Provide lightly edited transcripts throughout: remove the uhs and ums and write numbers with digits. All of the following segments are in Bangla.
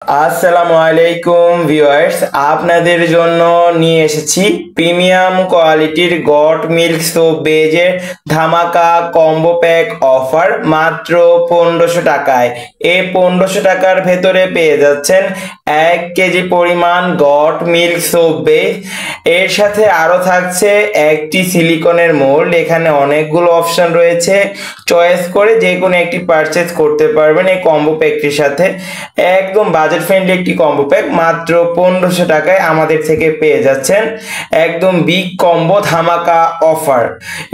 আসসালামু আলাইকুম ভিউয়ার্স, আপনাদের জন্য নিয়ে এসেছি প্রিমিয়াম কোয়ালিটির গট মিল্ক সোপ বেজের ধামাকা কম্বো প্যাক অফার মাত্র 1500 টাকায়। এই 1500 টাকার ভেতরে পেয়ে যাচ্ছেন 1 কেজি পরিমাণ গট মিল্ক সোপ বেজ। এর সাথে আরো থাকছে একটি সিলিকনের মোল্ড। এখানে অনেকগুলো অপশন রয়েছে, চয়েস করে যে কোনো একটি পারচেজ করতে পারবেন এই কম্বো প্যাকটির সাথে। একদম বাজেট ফ্রেন্ডলি একটি কম্বো প্যাক, মাত্র 1500 টাকায় আমাদের থেকে পেয়ে যাচ্ছেন একদম বিগ কম্বো ধামাকা অফার।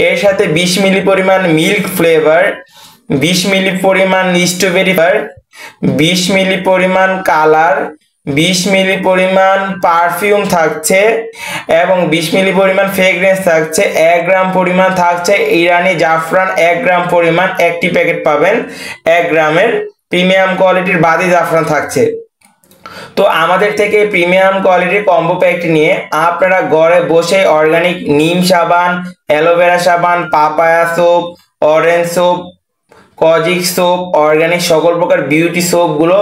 এর সাথে 20 মিলি পরিমাণ মিল্ক ফ্লেভার, 20 মিলি পরিমাণ স্ট্রবেরি ফ্লেভার, 20 মিলি পরিমাণ কালার, 20 মিলি পরিমাণ পারফিউম থাকছে এবং 20 মিলি পরিমাণ ফ্রেগ্রেন্স থাকছে। 1 গ্রাম পরিমাণ থাকছে ইরানি জাফরান, 1 গ্রাম পরিমাণ একটি প্যাকেট পাবেন 1 গ্রামের প্রিমিয়াম কোয়ালিটির বাদি জাফরান থাকছে। তো আমাদের থেকে প্রিমিয়াম কোয়ালিটির কম্বো প্যাকটি নিয়ে আপনারা ঘরে বসে অর্গানিক নিম সাবান, অ্যালোভেরা সাবান, papaya soap, orange soap, kojic soap, organic সকল প্রকার বিউটি সোপগুলো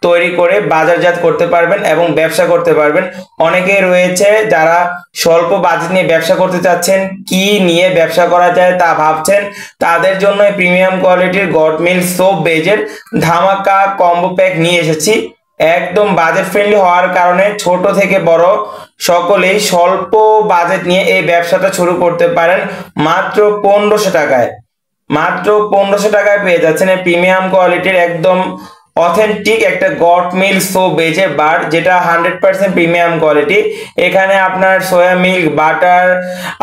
তৈরি করে বাজারজাত করতে পারবেন এবং ব্যবসা করতে পারবেন। অনেকেই রয়েছে যারা স্বল্প বাজেট নিয়ে ব্যবসা করতে চাচ্ছেন, কি নিয়ে ব্যবসা করা যায় তা ভাবছেন, তাদের জন্য প্রিমিয়াম কোয়ালিটির গট মিল্ক সোপ বেজের ধামাকা কম্বো প্যাক নিয়ে এসেছি। একদম বাজেট ফ্রেন্ডলি হওয়ার কারণে ছোট থেকে বড় সকলেই স্বল্প বাজেট নিয়ে এই ব্যবসাটা শুরু করতে পারেন মাত্র 1500 টাকায়। মাত্র 1500 টাকায় পেয়ে যাচ্ছেন এই প্রিমিয়াম কোয়ালিটির একদম অথেন্টিক একটা গট মিল্ক সোপ বেজের বার, যেটা 100% প্রিমিয়াম কোয়ালিটি। এখানে আপনার সোয়া মিল্ক, বাটার,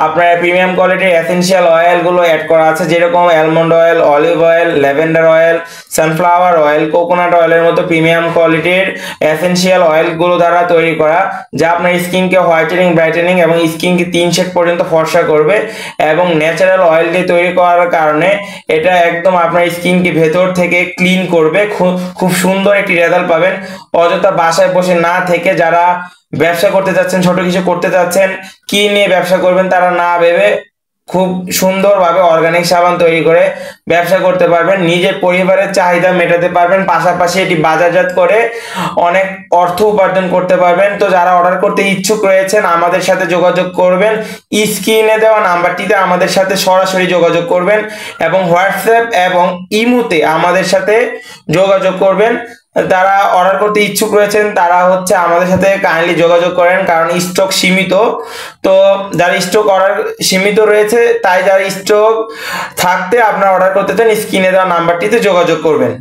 আপনার প্রিমিয়াম কোয়ালিটির এসেনশিয়াল অয়েলগুলো অ্যাড করা আছে, যেরকম almond oil, olive oil, lavender oil, sunflower oil, coconut অয়েলের মতো প্রিমিয়াম কোয়ালিটির এসেনশিয়াল অয়েলগুলো দ্বারা তৈরি করা, যা আপনার স্কিনকে হোয়াইটেনিং, ব্রাইটেনিং এবং স্কিনকে 3 শেড পর্যন্ত ফর্সা করবে। এবং ন্যাচারাল অয়েল দিয়ে তৈরি করার কারণে এটা একদম আপনার স্কিনকে ভেতর থেকে ক্লিন করবে। খুব সুন্দর একটি রেজাল্ট পাবেন। অযথা বাসায় বসে না থেকে যারা ব্যবসা করতে যাচ্ছেন, ছোট কিছু করতে যাচ্ছেন, কি নিয়ে ব্যবসা করবেন তারা না ভেবে খুব সুন্দরভাবে অর্গানিক সাবান তৈরি করে ব্যবসা করতে পারবেন, নিজের পরিবারের চাহিদা মেটাতে পারবেন, পাশাপাশি এটি বাজারজাত করে অনেক অর্থ উপার্জন করতে পারবেন। তো যারা অর্ডার করতে ইচ্ছুক রয়েছেন আমাদের সাথে যোগাযোগ করবেন, স্ক্রিনে দেওয়া নাম্বারটিতে আমাদের সাথে সরাসরি যোগাযোগ করবেন এবং হোয়াটসঅ্যাপ এবং ইমোতে আমাদের সাথে যোগাযোগ করবেন। যারা অর্ডার করতে ইচ্ছুক রয়েছেন তারা আমাদের সাথে কাইন্ডলি যোগাযোগ করেন, কারণ স্টক সীমিত। তো যারা স্টক অর্ডার সীমিত রয়েছে, তাই যারা স্টক থাকতে আপনারা অর্ডার করতে চান স্ক্রিনে দেওয়া নাম্বারটিতে যোগাযোগ করবেন।